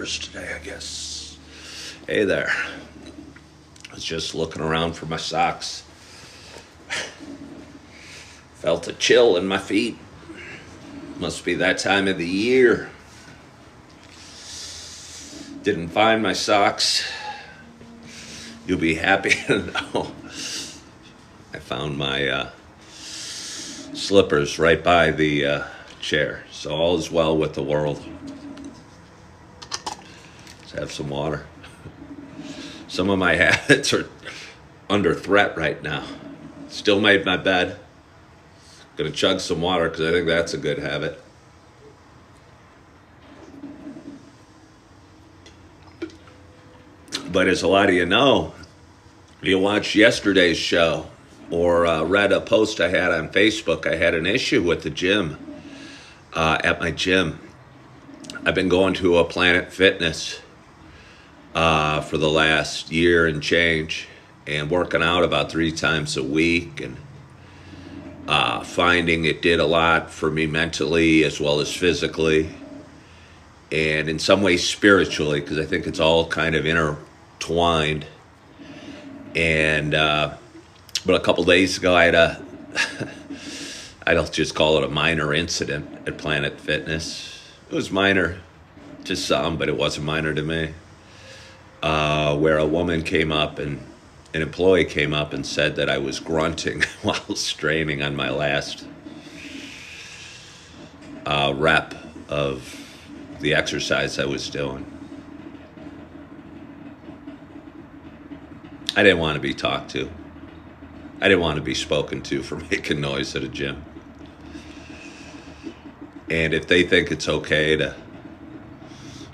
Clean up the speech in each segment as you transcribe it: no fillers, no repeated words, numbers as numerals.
Today, I guess. Hey there. I was just looking around for my socks. Felt a chill in my feet. Must be that time of the year. Didn't find my socks. You'll be happy to know I found my slippers right by the chair. So all is well with the world. Let's have some water. Some of my habits are under threat right now. Still made my bed. Gonna chug some water because I think that's a good habit. But as a lot of you know, if you watched yesterday's show or read a post I had on Facebook, I had an issue with the gym, at my gym. I've been going to a Planet Fitness for the last year and change and working out about 3 times a week and finding it did a lot for me mentally as well as physically and in some ways spiritually, because I think it's all kind of intertwined. And but a couple days ago I had I'll just call it a minor incident at Planet Fitness. It was minor to some, but it wasn't minor to me. Where a woman came up and an employee came up and said that I was grunting while straining on my last rep of the exercise I was doing. I didn't want to be talked to. I didn't want to be spoken to for making noise at a gym. And if they think it's okay to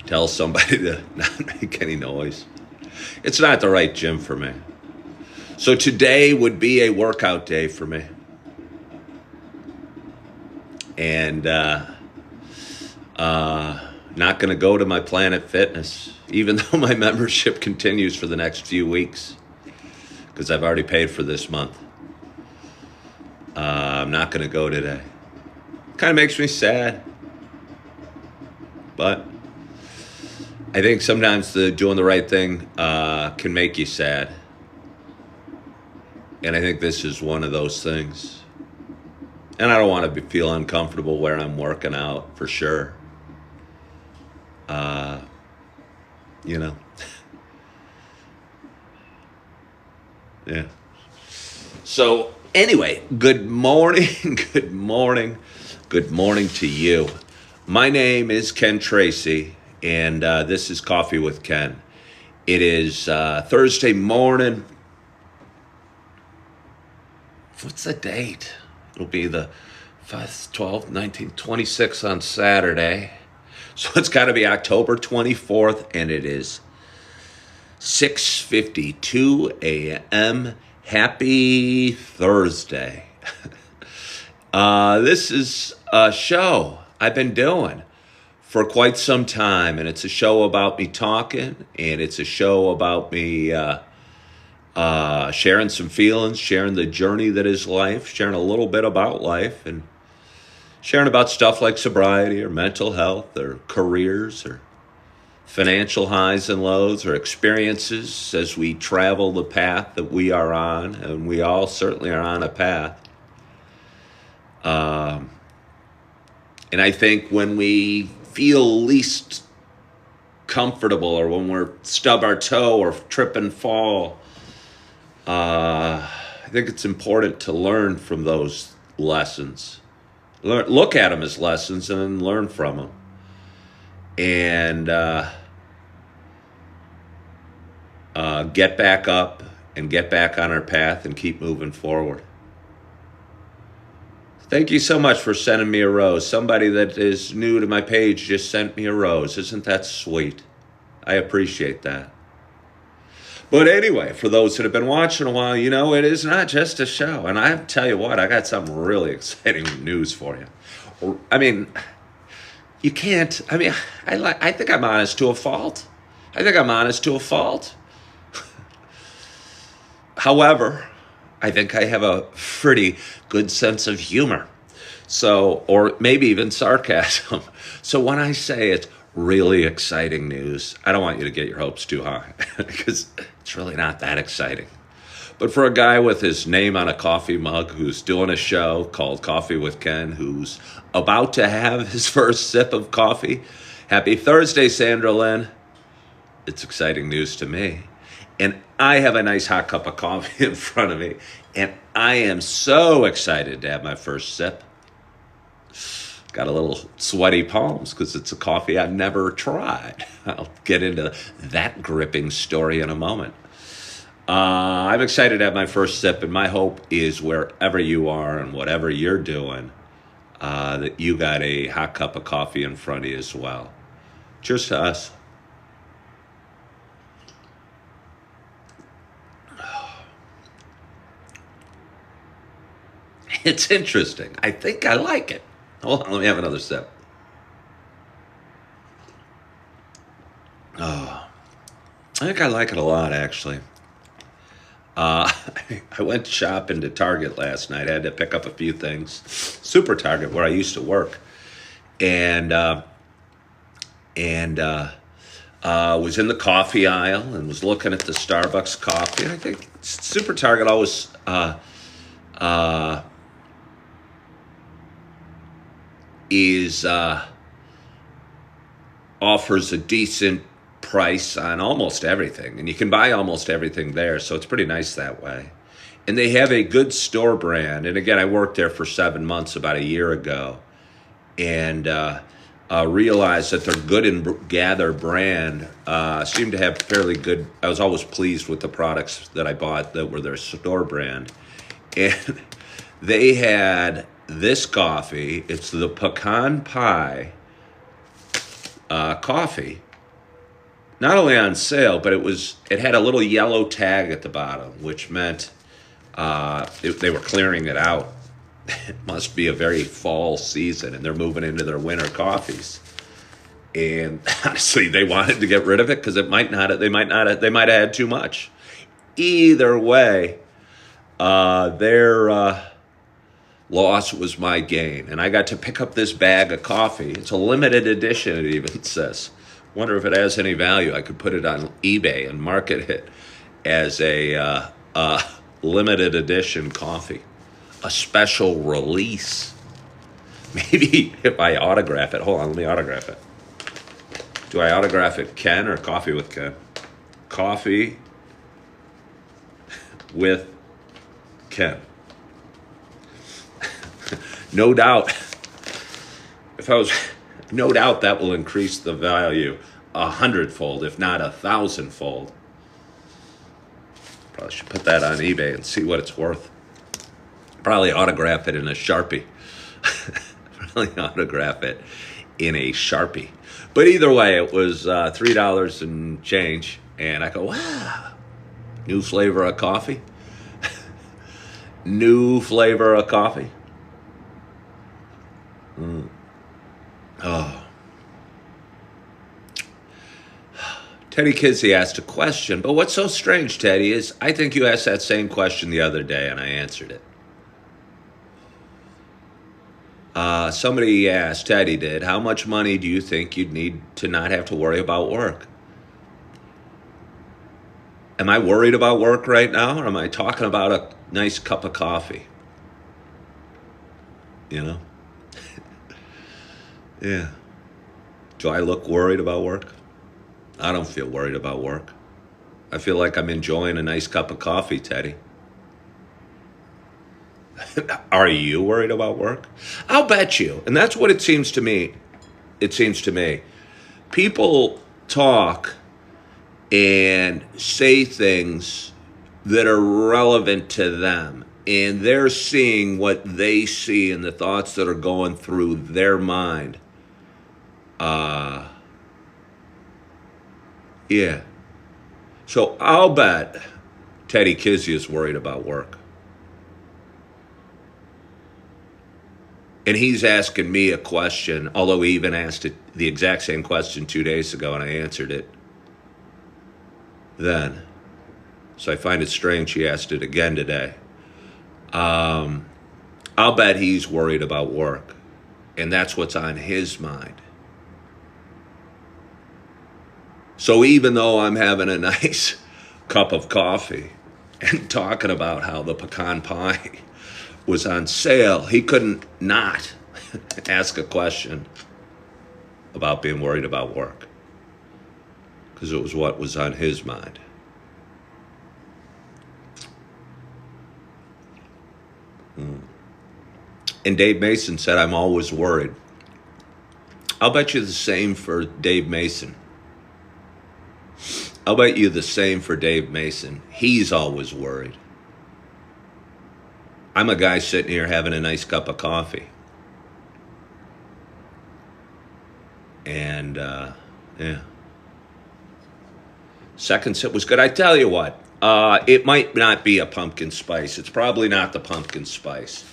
tell somebody to not make any noise, it's not the right gym for me. So today would be a workout day for me. And not going to go to my Planet Fitness, even though my membership continues for the next few weeks, because I've already paid for this month. I'm not going to go today. Kind of makes me sad. But I think sometimes doing the right thing can make you sad. And I think this is one of those things. And I don't want to feel uncomfortable where I'm working out, for sure. You know. Yeah. So anyway, good morning, good morning, good morning to you. My name is Ken Tracy, and this is Coffee with Ken. It is Thursday morning. What's the date? It'll be the 5th, 12th, 19th, 26th on Saturday. So it's got to be October 24th, and it is 6:52 a.m. Happy Thursday. This is a show I've been doing for quite some time, and it's a show about me talking, and it's a show about me sharing some feelings, sharing the journey that is life, sharing a little bit about life, and sharing about stuff like sobriety or mental health or careers or financial highs and lows or experiences as we travel the path that we are on, and we all certainly are on a path. And I think when we feel least comfortable or when we're stub our toe or trip and fall, I think it's important to learn from those lessons. Look at them as lessons and then learn from them. And get back up and get back on our path and keep moving forward. Thank you so much for sending me a rose. Somebody that is new to my page just sent me a rose. Isn't that sweet? I appreciate that. But anyway, for those that have been watching a while, you know, it is not just a show. And I tell you what, I got some really exciting news for you. I mean, you can't, I think I'm honest to a fault. However, I think I have a pretty good sense of humor. So, or maybe even sarcasm. So when I say it's really exciting news. I don't want you to get your hopes too high because it's really not that exciting. But for a guy with his name on a coffee mug who's doing a show called Coffee with Ken, who's about to have his first sip of coffee, happy Thursday, Sandra Lynn. It's exciting news to me. And I have a nice hot cup of coffee in front of me. And I am so excited to have my first sip. Got a little sweaty palms because it's a coffee I've never tried. I'll get into that gripping story in a moment. I'm excited to have my first sip, and my hope is wherever you are and whatever you're doing, that you got a hot cup of coffee in front of you as well. Cheers to us. It's interesting. I think I like it. Hold on, let me have another sip. Oh, I think I like it a lot, actually. I went shopping to Target last night. I had to pick up a few things. Super Target, where I used to work. And was in the coffee aisle and was looking at the Starbucks coffee. And I think Super Target always offers a decent price on almost everything, and you can buy almost everything there, so it's pretty nice that way. And they have a good store brand, and again, I worked there for 7 months about a year ago, and realized that their Good and Gather brand seemed to have fairly good. I was always pleased with the products that I bought that were their store brand, and they had this coffee. It's the pecan pie coffee. Not only on sale, but it had a little yellow tag at the bottom, which meant they were clearing it out. It must be a very fall season, and they're moving into their winter coffees. And honestly, they wanted to get rid of it because they might have had too much. Either way, their loss was my gain, and I got to pick up this bag of coffee. It's a limited edition, it even says. Wonder if it has any value. I could put it on eBay and market it as a limited edition coffee, a special release. Maybe if I autograph it. Hold on, let me autograph it. Do I autograph it Ken or Coffee with Ken? Coffee with Ken. No doubt. No doubt that will increase the value 100-fold, if not 1,000-fold. Probably should put that on eBay and see what it's worth. Probably autograph it in a Sharpie. Probably autograph it in a Sharpie. But either way, it was $3 and change. And I go, wow, new flavor of coffee. New flavor of coffee. Oh. Teddy Kizzy asked a question, but what's so strange, Teddy, is I think you asked that same question the other day and I answered it. Somebody asked, Teddy did, how much money do you think you'd need to not have to worry about work? Am I worried about work right now, or am I talking about a nice cup of coffee? You know? Yeah. Do I look worried about work? I don't feel worried about work. I feel like I'm enjoying a nice cup of coffee, Teddy. Are you worried about work? I'll bet you. And that's what it seems to me. It seems to me. People talk and say things that are relevant to them. And they're seeing what they see and the thoughts that are going through their mind. Yeah. So I'll bet Teddy Kizzy is worried about work. And he's asking me a question, although he even asked it, the exact same question 2 days ago, and I answered it then. So I find it strange he asked it again today. I'll bet he's worried about work, and that's what's on his mind. So even though I'm having a nice cup of coffee and talking about how the pecan pie was on sale, he couldn't not ask a question about being worried about work, because it was what was on his mind. And Dave Mason said, I'm always worried. I'll bet you the same for Dave Mason. I'll bet you the same for Dave Mason. He's always worried. I'm a guy sitting here having a nice cup of coffee. And, yeah. Second sip was good. I tell you what, it might not be a pumpkin spice. It's probably not the pumpkin spice,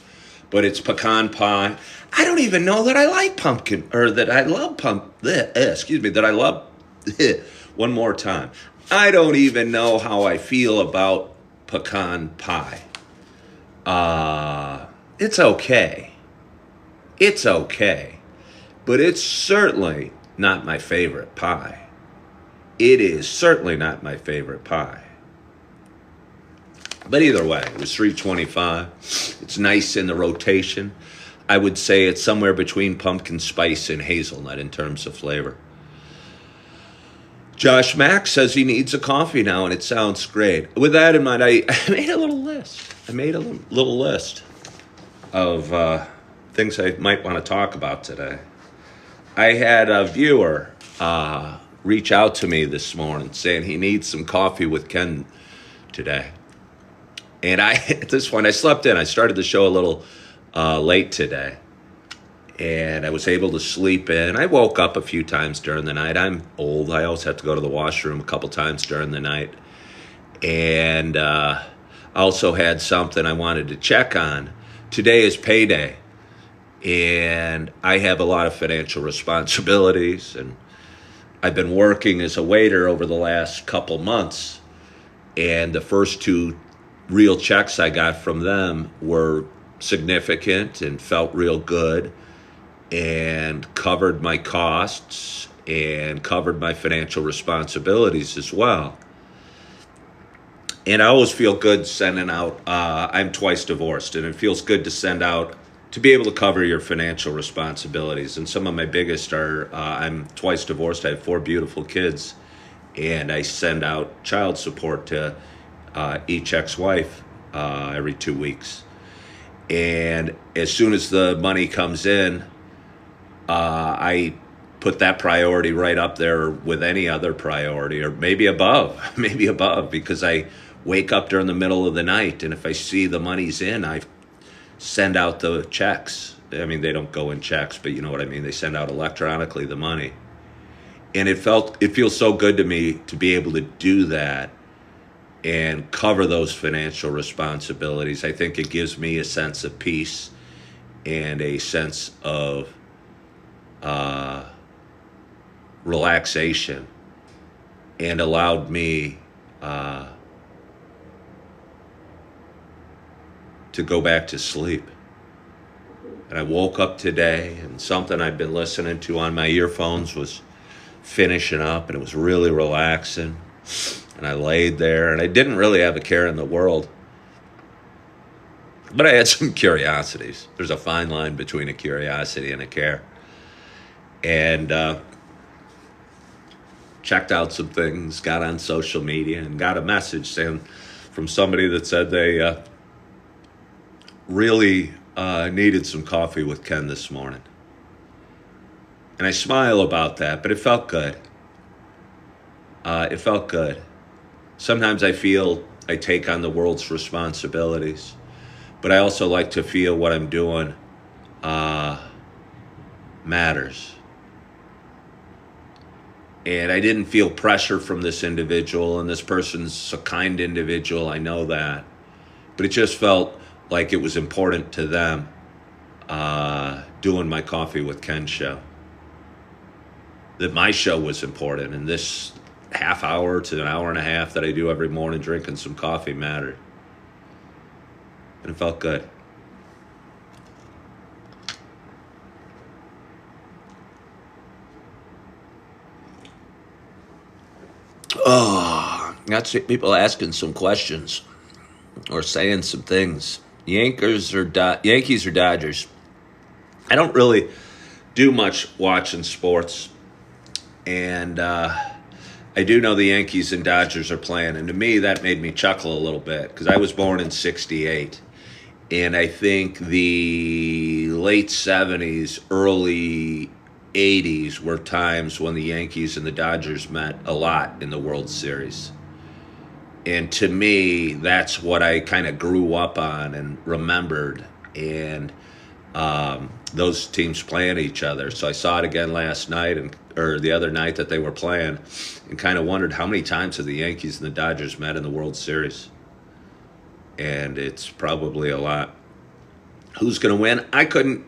but it's pecan pie. I don't even know that I like pumpkin, or that I love that I love, one more time. I don't even know how I feel about pecan pie. It's okay. It's okay. But it's certainly not my favorite pie. It is certainly not my favorite pie. But either way, it was $3.25. It's nice in the rotation. I would say it's somewhere between pumpkin spice and hazelnut in terms of flavor. Josh Mack says he needs a coffee now, and it sounds great. With that in mind, I made a little list. I made a little list of things I might want to talk about today. I had a viewer reach out to me this morning saying he needs some coffee with Ken today. And at this point, I slept in. I started the show a little late today. And I was able to sleep in. I woke up a few times during the night. I'm old. I always have to go to the washroom a couple times during the night. And I also had something I wanted to check on. Today is payday. And I have a lot of financial responsibilities. And I've been working as a waiter over the last couple months. And the first two real checks I got from them were significant and felt real good, and covered my costs and covered my financial responsibilities as well. And I always feel good sending out, I'm twice divorced, and it feels good to send out, to be able to cover your financial responsibilities. And some of my biggest are, I'm twice divorced, I have 4 beautiful kids, and I send out child support to each ex-wife every 2 weeks. And as soon as the money comes in, I put that priority right up there with any other priority, or maybe above, because I wake up during the middle of the night, and if I see the money's in, I send out the checks. I mean, they don't go in checks, but you know what I mean. They send out electronically the money. And it feels so good to me to be able to do that and cover those financial responsibilities. I think it gives me a sense of peace and a sense of relaxation, and allowed me to go back to sleep. And I woke up today, and something I've been listening to on my earphones was finishing up, and it was really relaxing. And I laid there, and I didn't really have a care in the world, but I had some curiosities. There's a fine line between a curiosity and a care. And checked out some things, got on social media, and got a message saying from somebody that said they really needed some coffee with Ken this morning. And I smile about that, but it felt good. It felt good. Sometimes I feel I take on the world's responsibilities, but I also like to feel what I'm doing matters. And I didn't feel pressure from this individual, and this person's a kind individual, I know that. But it just felt like it was important to them doing my Coffee with Ken show. That my show was important, and this half hour to an hour and a half that I do every morning drinking some coffee mattered. And it felt good. Oh, that's it. People asking some questions or saying some things. Yankees or Dodgers? I don't really do much watching sports, and I do know the Yankees and Dodgers are playing, and to me that made me chuckle a little bit because I was born in '68, and I think the late '70s, early '80s were times when the Yankees and the Dodgers met a lot in the World Series. And to me, that's what I kind of grew up on and remembered. And those teams playing each other. So I saw it again last night or the other night that they were playing, and kind of wondered how many times have the Yankees and the Dodgers met in the World Series. And it's probably a lot. Who's going to win? I couldn't.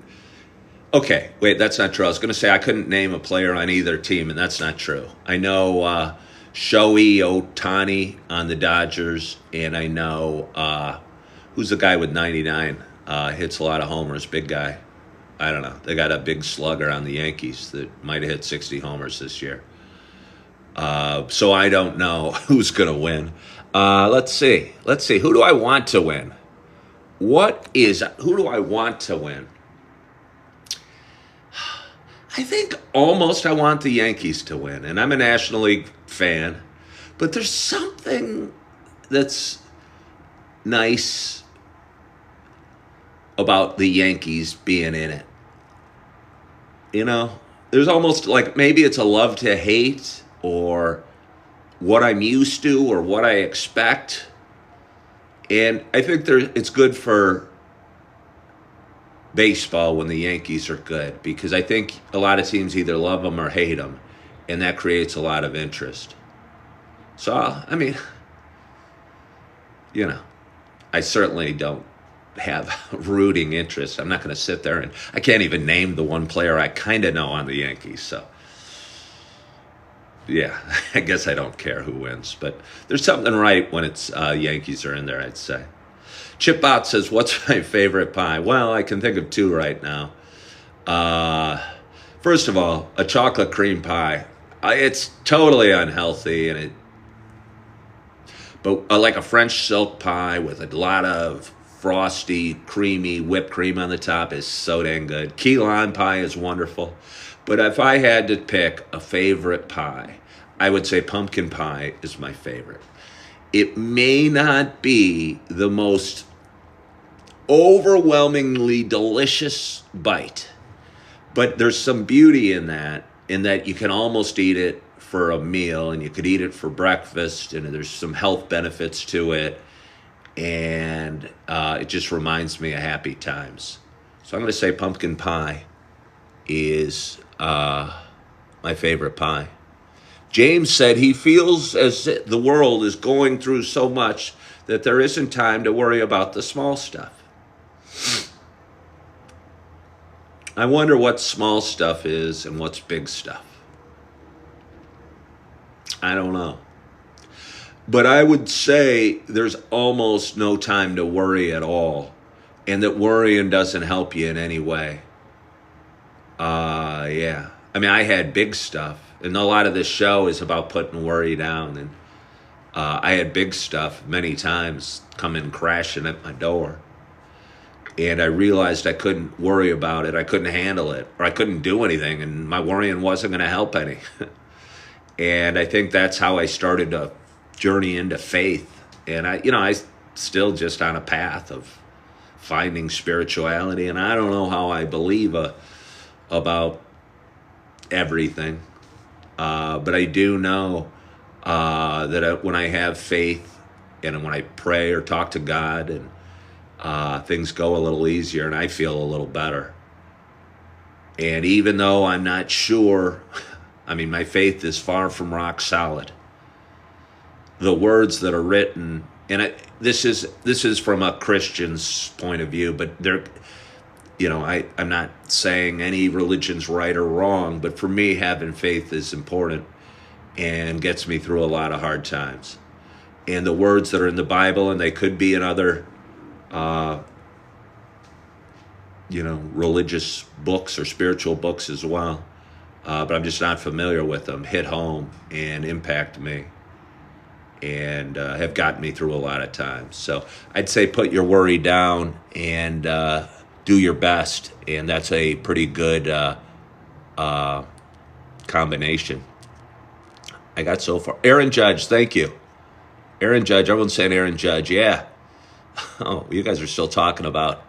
Okay, wait, that's not true. I was going to say I couldn't name a player on either team, and that's not true. I know Shohei Ohtani on the Dodgers, and I know who's the guy with 99, hits a lot of homers, big guy. I don't know. They got a big slugger on the Yankees that might have hit 60 homers this year. So I don't know who's going to win. Let's see. Who do I want to win? Who do I want to win? I think almost I want the Yankees to win, and I'm a National League fan, but there's something that's nice about the Yankees being in it. You know, there's almost like maybe it's a love to hate or what I'm used to or what I expect. And I think it's good for baseball when the Yankees are good, because I think a lot of teams either love them or hate them, and that creates a lot of interest. So, I mean, I certainly don't have rooting interest. I'm not going to sit there and I can't even name the one player I kind of know on the Yankees. So, yeah, I guess I don't care who wins, but there's something right when it's Yankees are in there, I'd say. Chipbot says, what's my favorite pie? Well, I can think of two right now. First of all, a chocolate cream pie. It's totally unhealthy, but like a French silk pie with a lot of frosty, creamy whipped cream on the top is so dang good. Key lime pie is wonderful. But if I had to pick a favorite pie, I would say pumpkin pie is my favorite. It may not be the most overwhelmingly delicious bite, but there's some beauty in that you can almost eat it for a meal, and you could eat it for breakfast, and there's some health benefits to it, and it just reminds me of happy times. So I'm going to say pumpkin pie is my favorite pie. James said he feels as the world is going through so much that there isn't time to worry about the small stuff. I wonder what small stuff is and what's big stuff. I don't know. But I would say there's almost no time to worry at all, and that worrying doesn't help you in any way. Yeah. I mean, I had big stuff, and a lot of this show is about putting worry down, and I had big stuff many times come in crashing at my door. And I realized I couldn't worry about it. I couldn't handle it, or I couldn't do anything, and my worrying wasn't going to help any. And I think that's how I started to journey into faith. And I still just on a path of finding spirituality, and I don't know how I believe about everything. But I do know that when I have faith and when I pray or talk to God, and things go a little easier and I feel a little better. And even though I'm not sure, I mean, my faith is far from rock solid. The words that are written, and this is from a Christian's point of view, but I'm not saying any religion's right or wrong, but for me, having faith is important and gets me through a lot of hard times. And the words that are in the Bible, and they could be in other religious books or spiritual books as well, but I'm just not familiar with them, hit home and impact me. and have gotten me through a lot of times. So I'd say put your worry down and do your best, and that's a pretty good combination. I got so far. Aaron Judge, thank you. Aaron Judge, everyone's saying Aaron Judge, yeah. Oh, you guys are still talking about.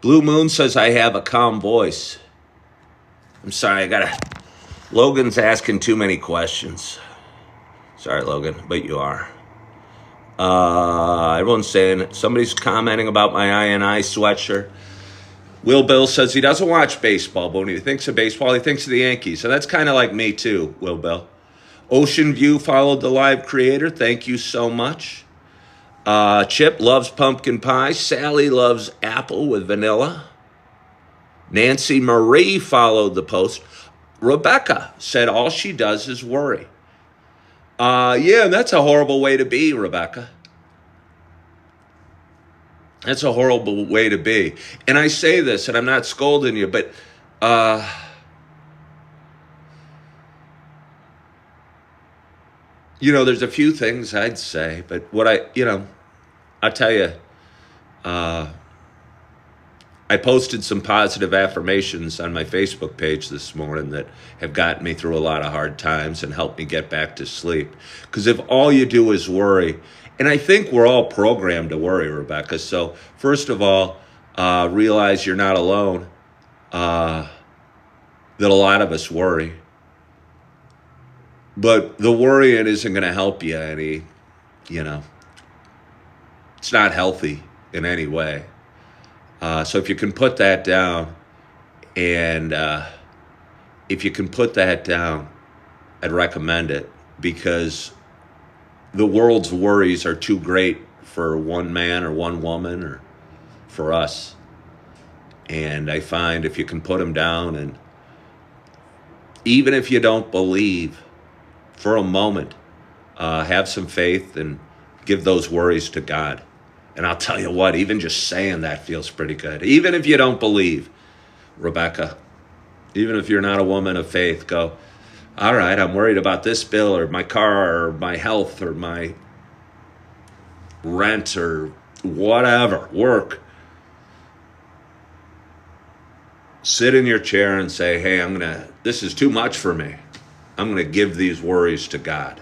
Blue Moon says I have a calm voice. I'm sorry, Logan's asking too many questions. Sorry, Logan, but you are. Everyone's saying, somebody's commenting about my INI sweatshirt. Will Bill says he doesn't watch baseball, but when he thinks of baseball, he thinks of the Yankees. So that's kind of like me too, Will Bill. Ocean View followed the live creator. Thank you so much. Chip loves pumpkin pie. Sally loves apple with vanilla. Nancy Marie followed the post. Rebecca said all she does is worry. Yeah, that's a horrible way to be, Rebecca. That's a horrible way to be. And I say this, and I'm not scolding you, but there's a few things I'd say, but I'll tell you, I posted some positive affirmations on my Facebook page this morning that have gotten me through a lot of hard times and helped me get back to sleep. Because if all you do is worry, and I think we're all programmed to worry, Rebecca. So first of all, realize you're not alone, that a lot of us worry. But the worrying isn't going to help you any, it's not healthy in any way. So if you can put that down, and if you can put that down, I'd recommend it, because the world's worries are too great for one man or one woman or for us. And I find if you can put them down, and even if you don't believe, for a moment, have some faith and give those worries to God. And I'll tell you what, even just saying that feels pretty good. Even if you don't believe, Rebecca, even if you're not a woman of faith, go, all right, I'm worried about this bill or my car or my health or my rent or whatever, work. Sit in your chair and say, hey, this is too much for me. I'm going to give these worries to God.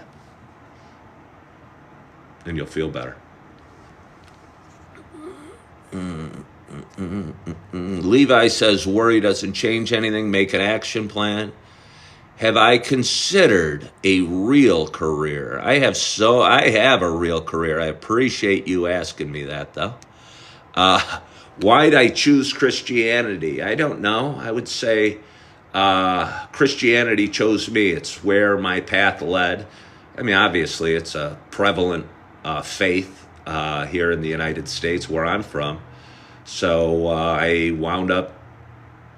And you'll feel better. Levi says, worry doesn't change anything. Make an action plan. Have I considered a real career? I have a real career. I appreciate you asking me that, though. Why'd I choose Christianity? I don't know. I would say Christianity chose me. It's where my path led. I mean, obviously, it's a prevalent faith here in the United States, where I'm from. So I wound up,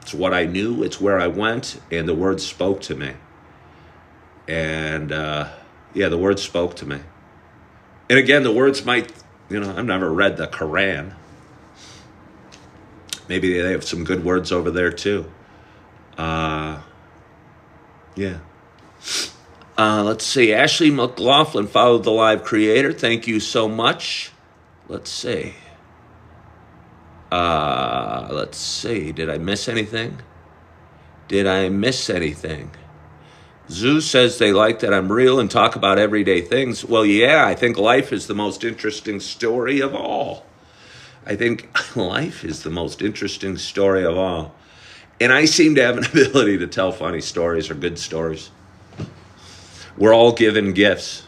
it's what I knew, it's where I went, and the word spoke to me. And the word spoke to me. And again, the words might, I've never read the Quran. Maybe they have some good words over there too. Let's see. Ashley McLaughlin followed the live creator. Thank you so much. Let's see. Did I miss anything? Zeus says they like that I'm real and talk about everyday things. Well, yeah, I think life is the most interesting story of all. And I seem to have an ability to tell funny stories or good stories. We're all given gifts,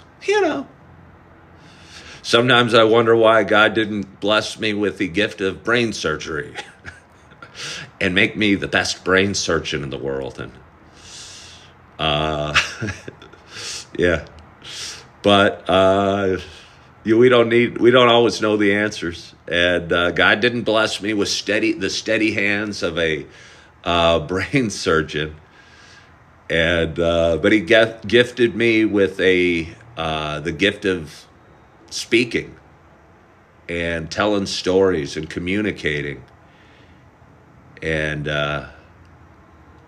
Sometimes I wonder why God didn't bless me with the gift of brain surgery and make me the best brain surgeon in the world. And but we don't always know the answers. And God didn't bless me with the steady hands of a brain surgeon. And but He gifted me with the gift of speaking and telling stories and communicating. And I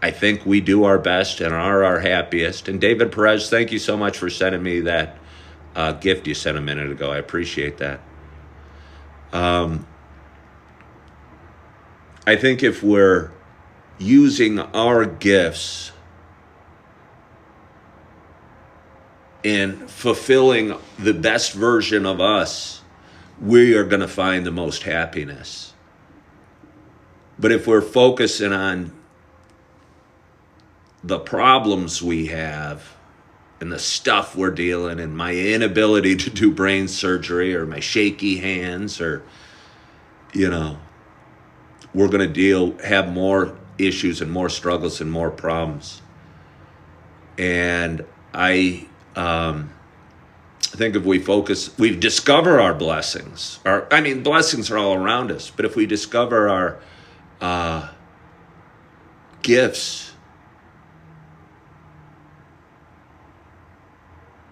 I think we do our best and are our happiest. And David Perez, thank you so much for sending me that gift you sent a minute ago. I appreciate that. I think if we're using our gifts in fulfilling the best version of us, we are going to find the most happiness. But if we're focusing on the problems we have and the stuff we're dealing, and my inability to do brain surgery, or my shaky hands, or, we're going to have more issues and more struggles and more problems. And I think if we discover our blessings. Blessings are all around us, but if we discover our gifts,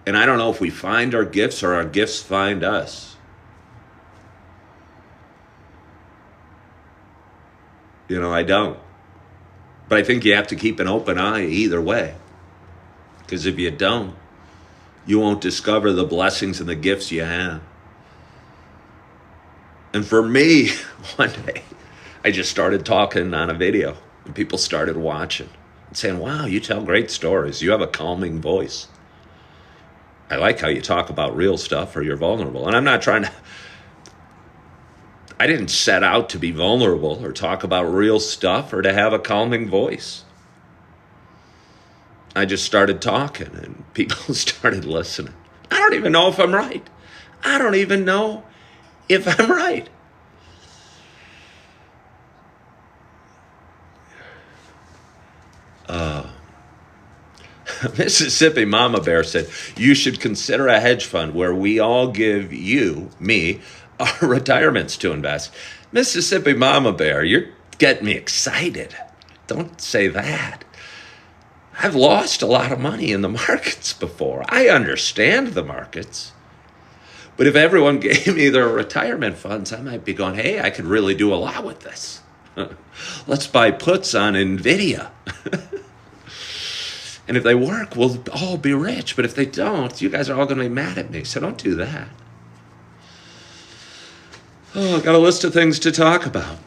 and I don't know if we find our gifts or our gifts find us. I don't. But I think you have to keep an open eye either way. Because if you don't, you won't discover the blessings and the gifts you have. And for me, one day, I just started talking on a video, and people started watching and saying, wow, you tell great stories. You have a calming voice. I like how you talk about real stuff, or you're vulnerable. And I'm not I didn't set out to be vulnerable or talk about real stuff or to have a calming voice. I just started talking, and people started listening. I don't even know if I'm right. I don't even know if I'm right. Mississippi Mama Bear said, you should consider a hedge fund where we all give me, our retirements to invest. Mississippi Mama Bear, you're getting me excited. Don't say that. I've lost a lot of money in the markets before. I understand the markets. But if everyone gave me their retirement funds, I might be going, hey, I could really do a lot with this. Let's buy puts on NVIDIA. And if they work, we'll all be rich. But if they don't, you guys are all going to be mad at me. So don't do that. Oh, I've got a list of things to talk about.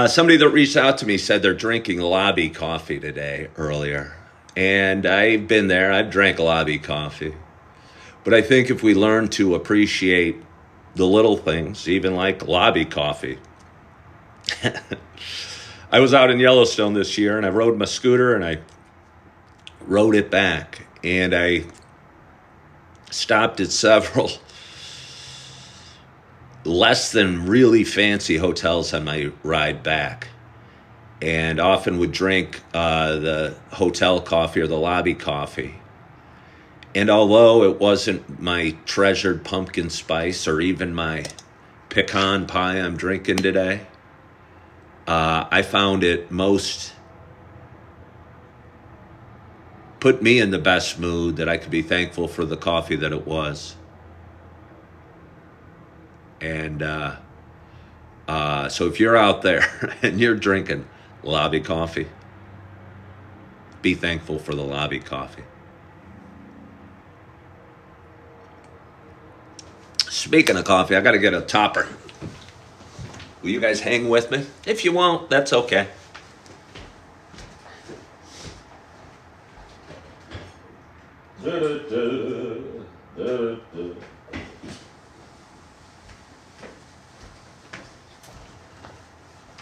Somebody that reached out to me said they're drinking lobby coffee today, earlier. And I've been there. I've drank lobby coffee. But I think if we learn to appreciate the little things, even like lobby coffee. I was out in Yellowstone this year, and I rode my scooter, and I rode it back. And I stopped at several less than really fancy hotels on my ride back, and often would drink the hotel coffee or the lobby coffee. And although it wasn't my treasured pumpkin spice or even my pecan pie I'm drinking today, I found it put me in the best mood that I could be thankful for the coffee that it was. And so if you're out there and you're drinking lobby coffee, be thankful for the lobby coffee. Speaking of coffee, I got to get a topper. Will you guys hang with me? If you won't, that's okay.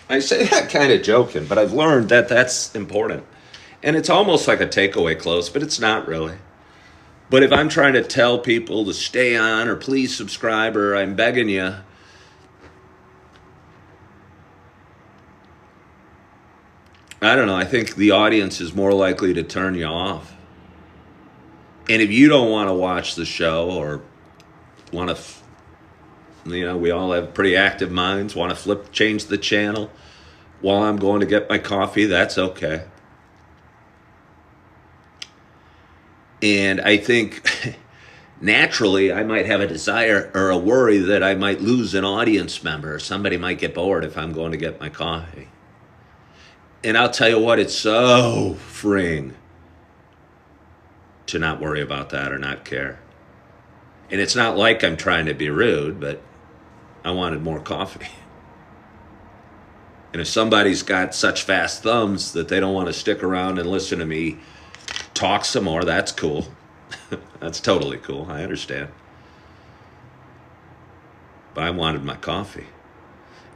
I say that kind of joking, but I've learned that that's important. And it's almost like a takeaway close, but it's not really. But if I'm trying to tell people to stay on or please subscribe or I'm begging you, I don't know, I think the audience is more likely to turn you off. And if you don't want to watch the show or want to, we all have pretty active minds, want to change the channel while I'm going to get my coffee, that's okay. And I think naturally I might have a desire or a worry that I might lose an audience member. Somebody might get bored if I'm going to get my coffee. And I'll tell you what, it's so freeing to not worry about that or not care. And it's not like I'm trying to be rude, but I wanted more coffee. And if somebody's got such fast thumbs that they don't want to stick around and listen to me talk some more, that's cool. That's totally cool. I understand. But I wanted my coffee.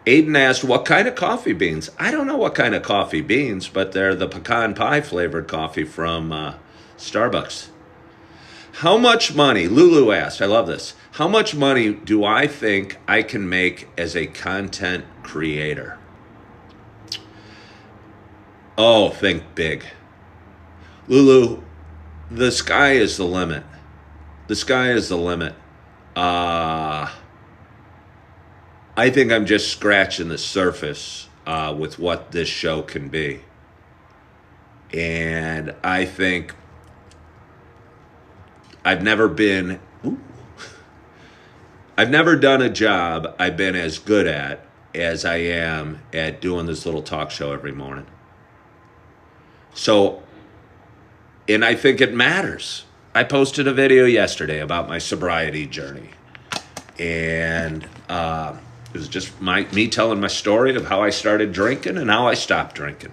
Aiden asked, what kind of coffee beans? I don't know what kind of coffee beans, but they're the pecan pie flavored coffee from Starbucks. How much money, Lulu asked, I love this. How much money do I think I can make as a content creator? Oh, think big. Lulu, the sky is the limit. The sky is the limit. I think I'm just scratching the surface with what this show can be. And I think I've never done a job I've been as good at as I am at doing this little talk show every morning. So, and I think it matters. I posted a video yesterday about my sobriety journey. And it was just me telling my story of how I started drinking and how I stopped drinking.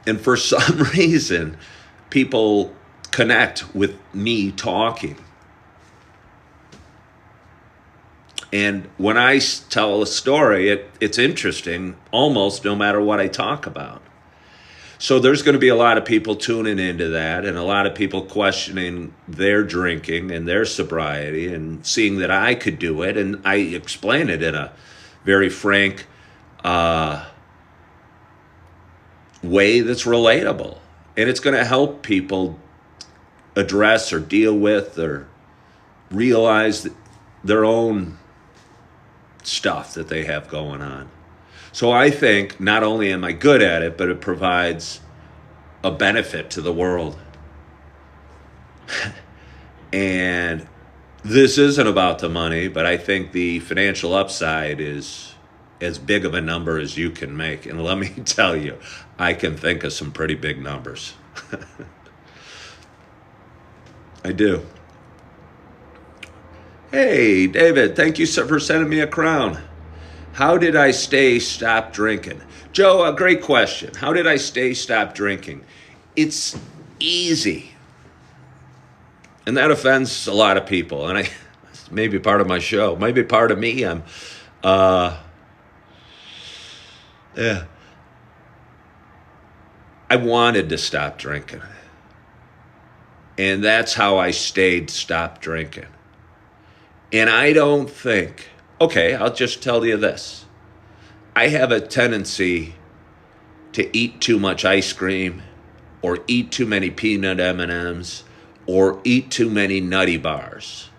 And for some reason, people connect with me talking. And when I tell a story, it's interesting almost no matter what I talk about. So there's going to be a lot of people tuning into that and a lot of people questioning their drinking and their sobriety and seeing that I could do it. And I explain it in a very frank way that's relatable. And it's going to help people address or deal with or realize their own stuff that they have going on. So I think not only am I good at it, but it provides a benefit to the world. And this isn't about the money, but I think the financial upside is as big of a number as you can make. And let me tell you, I can think of some pretty big numbers. I do. Hey, David, thank you for sending me a crown. How did I stop drinking? Joe, a great question. How did I stop drinking? It's easy. And that offends a lot of people. And maybe part of my show, maybe part of me. I wanted to stop drinking. And that's how I stopped drinking. And I don't think, okay, I'll just tell you this. I have a tendency to eat too much ice cream or eat too many peanut M&Ms or eat too many nutty bars.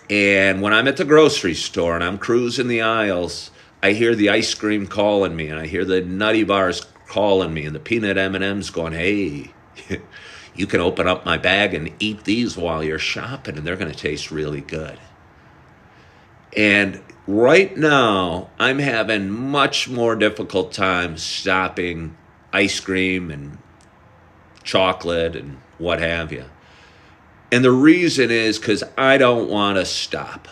And when I'm at the grocery store and I'm cruising the aisles, I hear the ice cream calling me and I hear the nutty bars calling me and the peanut M&Ms going, hey, you can open up my bag and eat these while you're shopping and they're going to taste really good. And right now, I'm having much more difficult time stopping ice cream and chocolate and what have you. And the reason is because I don't want to stop.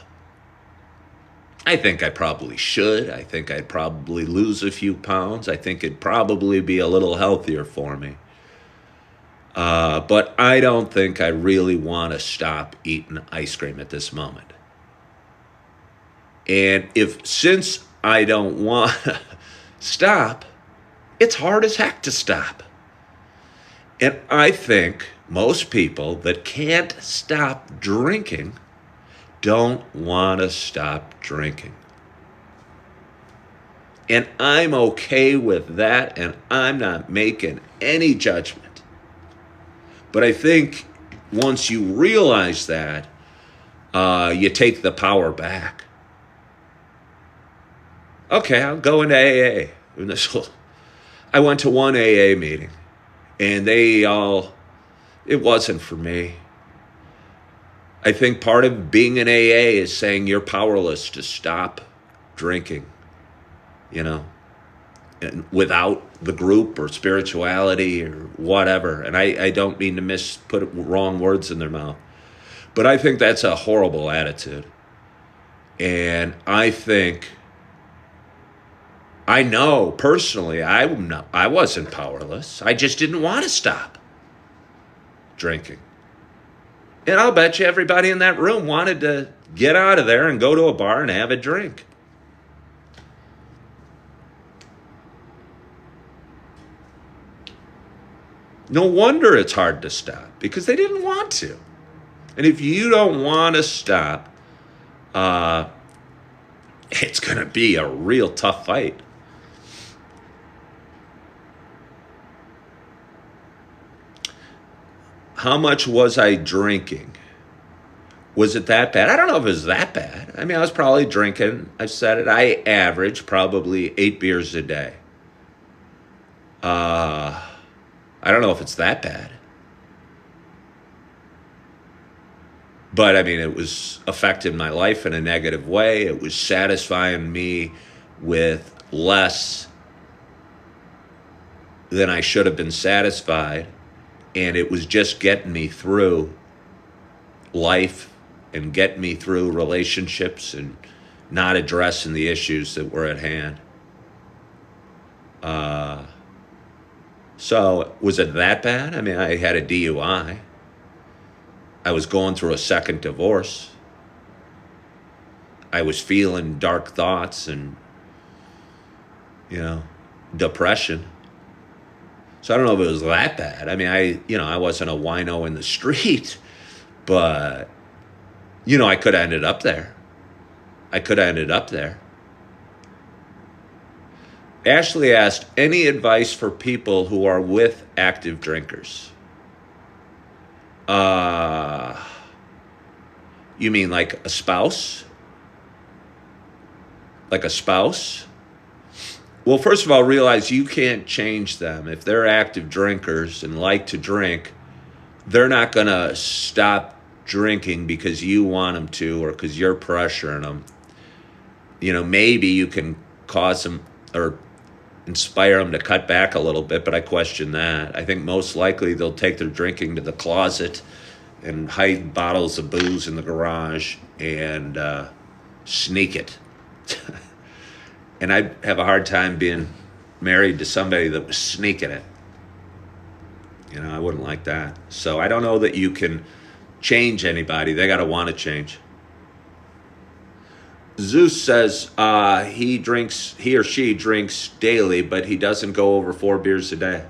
I think I probably should. I think I'd probably lose a few pounds. I think it'd probably be a little healthier for me. But I don't think I really want to stop eating ice cream at this moment. And since I don't want to stop, it's hard as heck to stop. And I think most people that can't stop drinking don't want to stop drinking. And I'm okay with that, and I'm not making any judgment. But I think once you realize that, you take the power back. Okay, I'll go into AA. I went to one AA meeting, and it wasn't for me. I think part of being an AA is saying you're powerless to stop drinking, you know. without the group or spirituality or whatever. And I don't mean to put wrong words in their mouth, but I think that's a horrible attitude. And I know personally, I wasn't powerless. I just didn't want to stop drinking. And I'll bet you everybody in that room wanted to get out of there and go to a bar and have a drink. No wonder it's hard to stop, because they didn't want to. And if you don't want to stop, it's going to be a real tough fight. How much was I drinking? Was it that bad? I don't know if it was that bad. I mean, I was probably drinking. I said it. I averaged probably 8 beers a day. I don't know if it's that bad. But, I mean, it was affecting my life in a negative way. It was satisfying me with less than I should have been satisfied. And it was just getting me through life and getting me through relationships and not addressing the issues that were at hand. So was it that bad? I mean, I had a DUI. I was going through a second divorce. I was feeling dark thoughts and, depression. So I don't know if it was that bad. I mean, I wasn't a wino in the street, but, I could have ended up there. Ashley asked, any advice for people who are with active drinkers? You mean like a spouse? Like a spouse? Well, first of all, realize you can't change them. If they're active drinkers and like to drink, they're not going to stop drinking because you want them to or because you're pressuring them. Maybe you can cause them or inspire them to cut back a little bit, but I question that. I think most likely they'll take their drinking to the closet and hide bottles of booze in the garage and sneak it. And I'd have a hard time being married to somebody that was sneaking it. I wouldn't like that. So I don't know that you can change anybody. They got to want to change. Zeus says he or she drinks daily, but he doesn't go over 4 beers a day.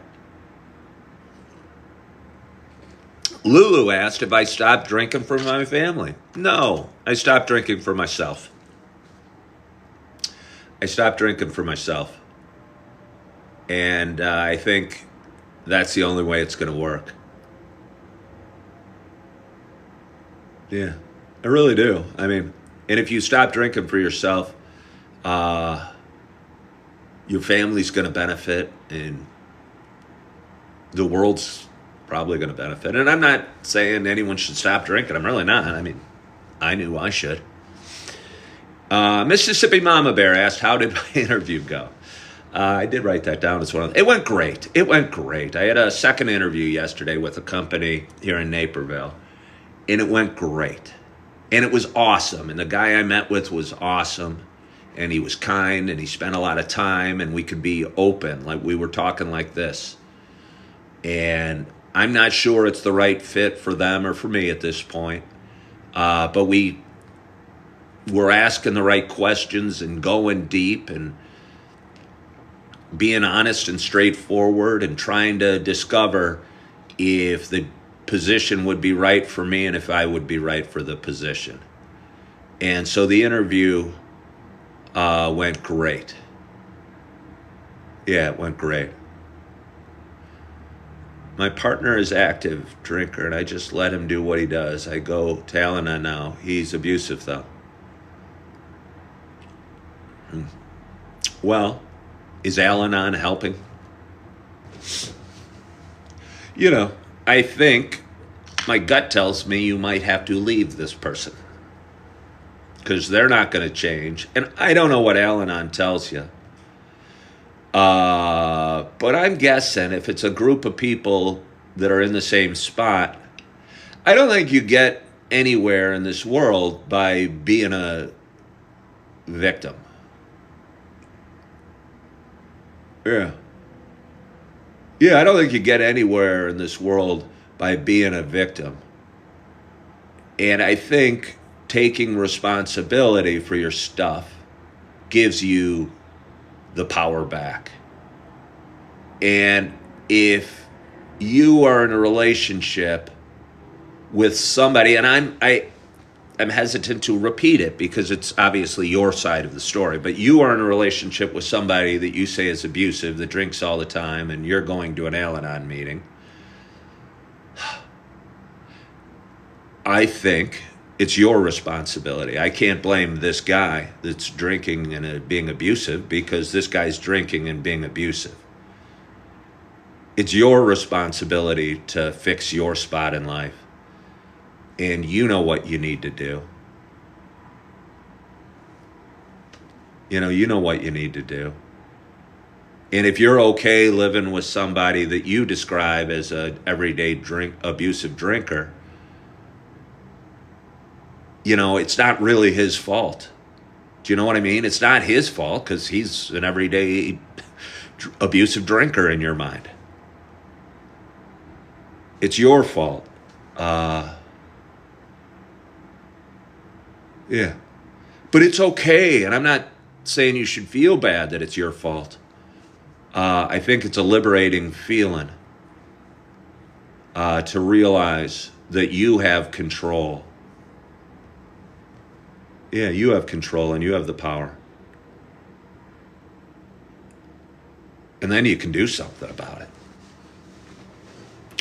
Lulu asked if I stopped drinking for my family. No, I stopped drinking for myself. And I think that's the only way it's going to work. Yeah, I really do. I mean, and if you stop drinking for yourself, your family's going to benefit and the world's probably going to benefit. And I'm not saying anyone should stop drinking. I'm really not. I mean, I knew I should. Mississippi Mama Bear asked, how did my interview go? I did write that down as one. It went great. I had a second interview yesterday with a company here in Naperville, and it went great. And it was awesome. And the guy I met with was awesome. And he was kind, and he spent a lot of time, and we could be open, like we were talking like this. And I'm not sure it's the right fit for them or for me at this point. But we're asking the right questions and going deep and being honest and straightforward and trying to discover if the position would be right for me and if I would be right for the position. And so the interview went great. Yeah, it went great. My partner is active drinker, and I just let him do what he does. I go to Al-Anon now. He's abusive, though. Well, is Al-Anon helping? I think my gut tells me you might have to leave this person because they're not going to change. And I don't know what Al-Anon tells you, But I'm guessing if it's a group of people that are in the same spot, I don't think you get anywhere in this world by being a victim. Yeah. Yeah, I don't think you get anywhere in this world by being a victim. And I think taking responsibility for your stuff gives you the power back. And if you are in a relationship with somebody, and I'm hesitant to repeat it because it's obviously your side of the story, but you are in a relationship with somebody that you say is abusive, that drinks all the time, and you're going to an Al-Anon meeting, I think it's your responsibility. I can't blame this guy that's drinking and being abusive because this guy's drinking and being abusive. It's your responsibility to fix your spot in life. And you know what you need to do. You know what you need to do. And if you're okay living with somebody that you describe as an everyday abusive drinker, it's not really his fault. Do you know what I mean? It's not his fault because he's an everyday abusive drinker in your mind. It's your fault. Yeah. But it's okay. And I'm not saying you should feel bad that it's your fault. I think it's a liberating feeling to realize that you have control. Yeah, you have control and you have the power. And then you can do something about it.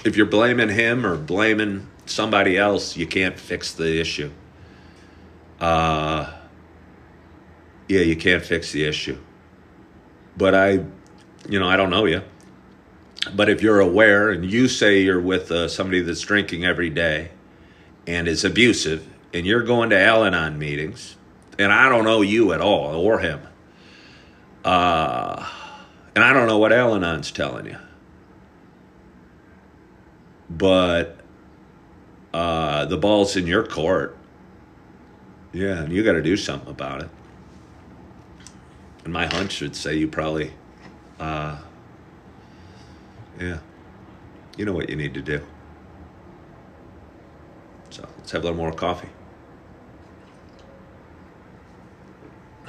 If you're blaming him or blaming somebody else, you can't fix the issue. Yeah, you can't fix the issue. But I don't know you. But if you're aware and you say you're with somebody that's drinking every day and is abusive, and you're going to Al-Anon meetings, and I don't know you at all or him, and I don't know what Al-Anon's telling you, but the ball's in your court. Yeah, and you got to do something about it. And my hunch would say you probably, yeah, you know what you need to do. So let's have a little more coffee.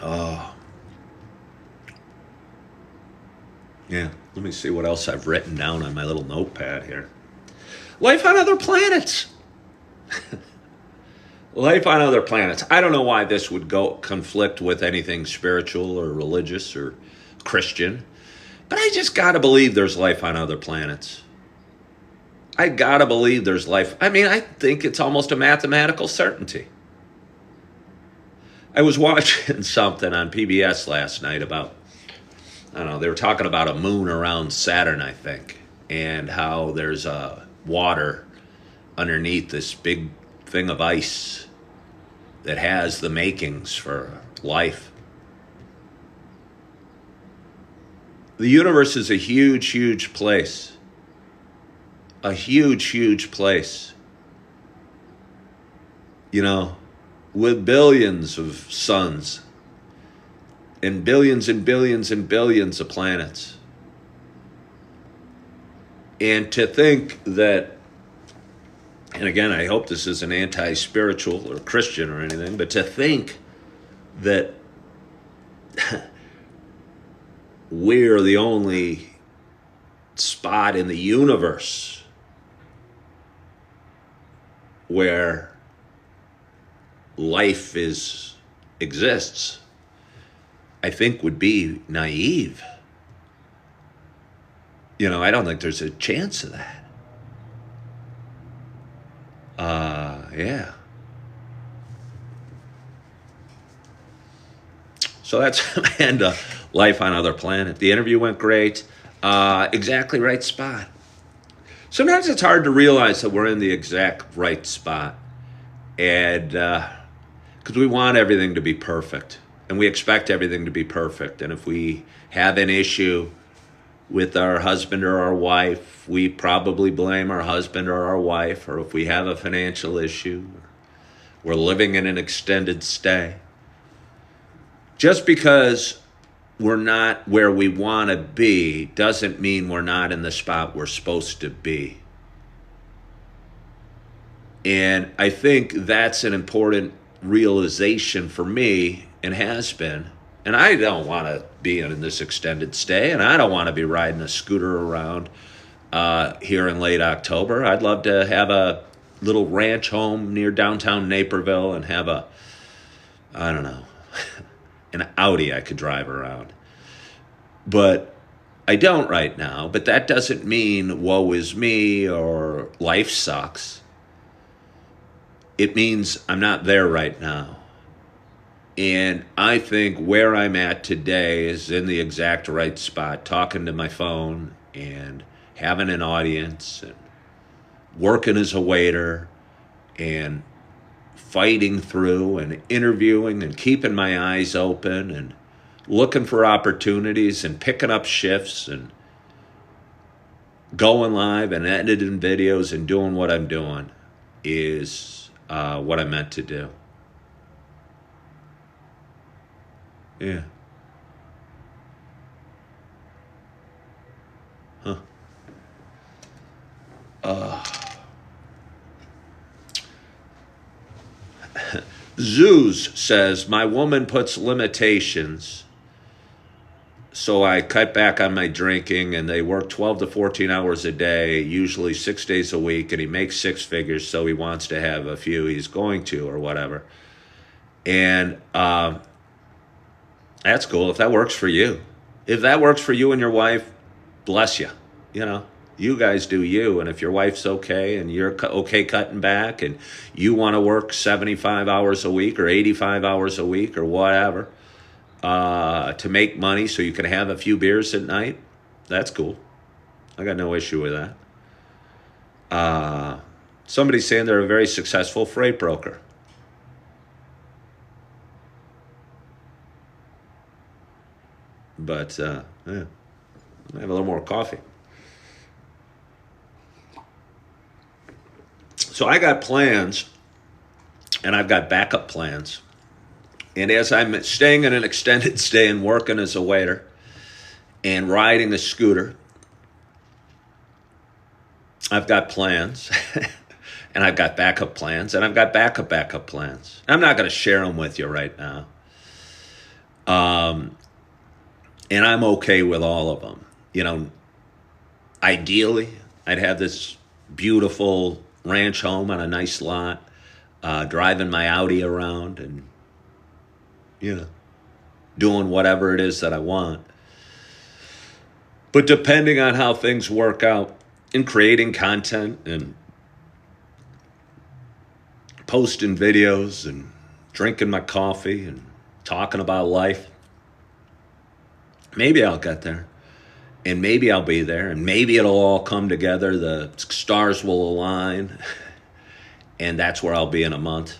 Oh, yeah. Let me see what else I've written down on my little notepad here. Life on other planets. Life on other planets. I don't know why this would conflict with anything spiritual or religious or Christian, but I just got to believe there's life on other planets. I got to believe there's life. I mean, I think it's almost a mathematical certainty. I was watching something on PBS last night about, I don't know, they were talking about a moon around Saturn, I think, and how there's water underneath this big thing of ice that has the makings for life. The universe is a huge, huge place. A huge, huge place. With billions of suns and billions and billions and billions of planets. And to think that, and again, I hope this isn't anti-spiritual or Christian or anything, but to think that we're the only spot in the universe where life exists, I think would be naive. I don't think there's a chance of that. Yeah. So that's the end of Life on Other Planet. The interview went great. Exactly right spot. Sometimes it's hard to realize that we're in the exact right spot. And because we want everything to be perfect. And we expect everything to be perfect. And if we have an issue with our husband or our wife, we probably blame our husband or our wife. Or if we have a financial issue, we're living in an extended stay. Just because we're not where we want to be doesn't mean we're not in the spot we're supposed to be. And I think that's an important realization for me, and has been. And I don't want to be in this extended stay, and I don't want to be riding a scooter around here in late October. I'd love to have a little ranch home near downtown Naperville and have I don't know, an Audi I could drive around. But I don't right now. But that doesn't mean woe is me or life sucks. It means I'm not there right now. And I think where I'm at today is in the exact right spot, talking to my phone and having an audience and working as a waiter and fighting through and interviewing and keeping my eyes open and looking for opportunities and picking up shifts and going live and editing videos and doing what I'm doing is what I'm meant to do. Yeah. Zeus says, my woman puts limitations, so I cut back on my drinking, and they work 12 to 14 hours a day, usually 6 days a week, and he makes six figures, so he wants to have a few he's going to or whatever. And that's cool if that works for you. If that works for you and your wife, bless you. You know, you guys do you. And if your wife's okay and you're okay cutting back and you want to work 75 hours a week or 85 hours a week or whatever to make money so you can have a few beers at night, that's cool. I got no issue with that. Somebody's saying they're a very successful freight broker. But, yeah, I have a little more coffee. So I got plans, and I've got backup plans. And as I'm staying in an extended stay and working as a waiter and riding a scooter, I've got plans, and I've got backup plans, and I've got backup plans. I'm not going to share them with you right now. And I'm okay with all of them. You know, ideally, I'd have this beautiful ranch home on a nice lot, driving my Audi around and, you know, doing whatever it is that I want. But depending on how things work out in creating content and posting videos and drinking my coffee and talking about life, maybe I'll get there, and maybe I'll be there, and maybe it'll all come together. The stars will align, and that's where I'll be in a month.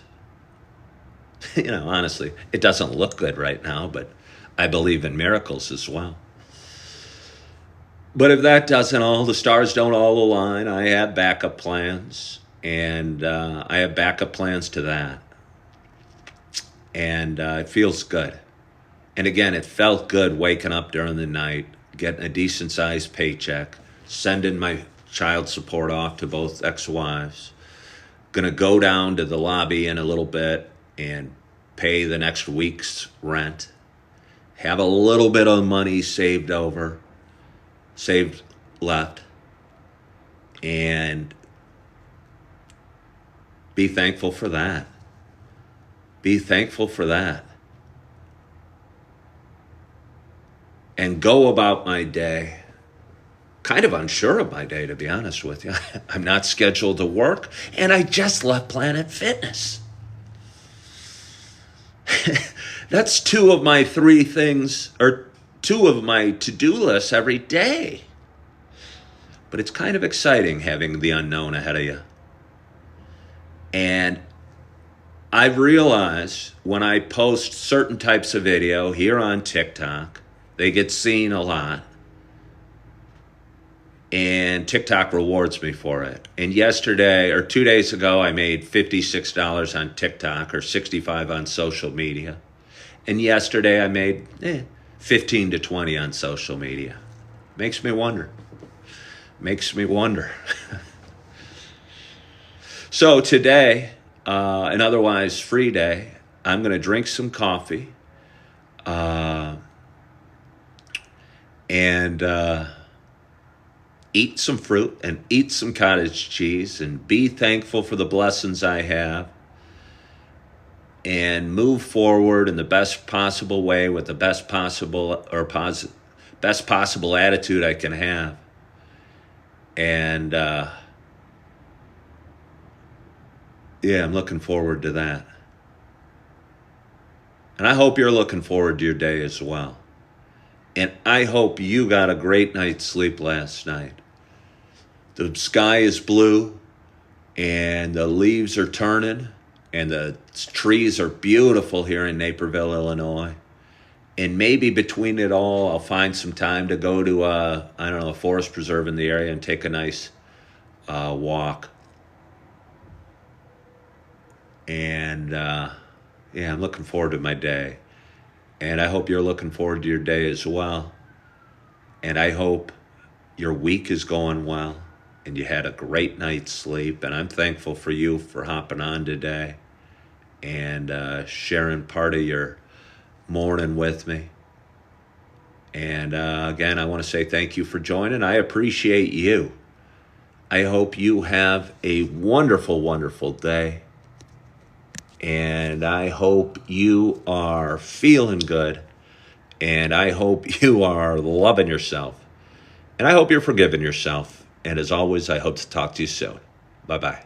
You know, honestly, it doesn't look good right now, but I believe in miracles as well. But if that doesn't the stars don't all align, I have backup plans, and I have backup plans to that. And it feels good. And again, it felt good waking up during the night, getting a decent-sized paycheck, sending my child support off to both ex-wives. Going to go down to the lobby in a little bit and pay the next week's rent. Have a little bit of money saved left. And be thankful for that. Be thankful for that. And go about my day, kind of unsure of my day, to be honest with you. I'm not scheduled to work, and I just left Planet Fitness. That's two of my three things, or two of my to-do lists every day. But it's kind of exciting having the unknown ahead of you. And I've realized when I post certain types of video here on TikTok, they get seen a lot. And TikTok rewards me for it. And yesterday or 2 days ago, I made $56 on TikTok or 65 on social media. And yesterday I made 15 to 20 on social media. Makes me wonder. Makes me wonder. So today, an otherwise free day, I'm going to drink some coffee and eat some fruit and eat some cottage cheese and be thankful for the blessings I have and move forward in the best possible way with the best possible best possible attitude I can have. And I'm looking forward to that. And I hope you're looking forward to your day as well. And I hope you got a great night's sleep last night. The sky is blue, and the leaves are turning, and the trees are beautiful here in Naperville, Illinois. And maybe between it all, I'll find some time to go to a forest preserve in the area and take a nice walk. And I'm looking forward to my day. And I hope you're looking forward to your day as well. And I hope your week is going well and you had a great night's sleep. And I'm thankful for you for hopping on today and sharing part of your morning with me. And again, I want to say thank you for joining. I appreciate you. I hope you have a wonderful, wonderful day. And I hope you are feeling good. And I hope you are loving yourself. And I hope you're forgiving yourself. And as always, I hope to talk to you soon. Bye-bye.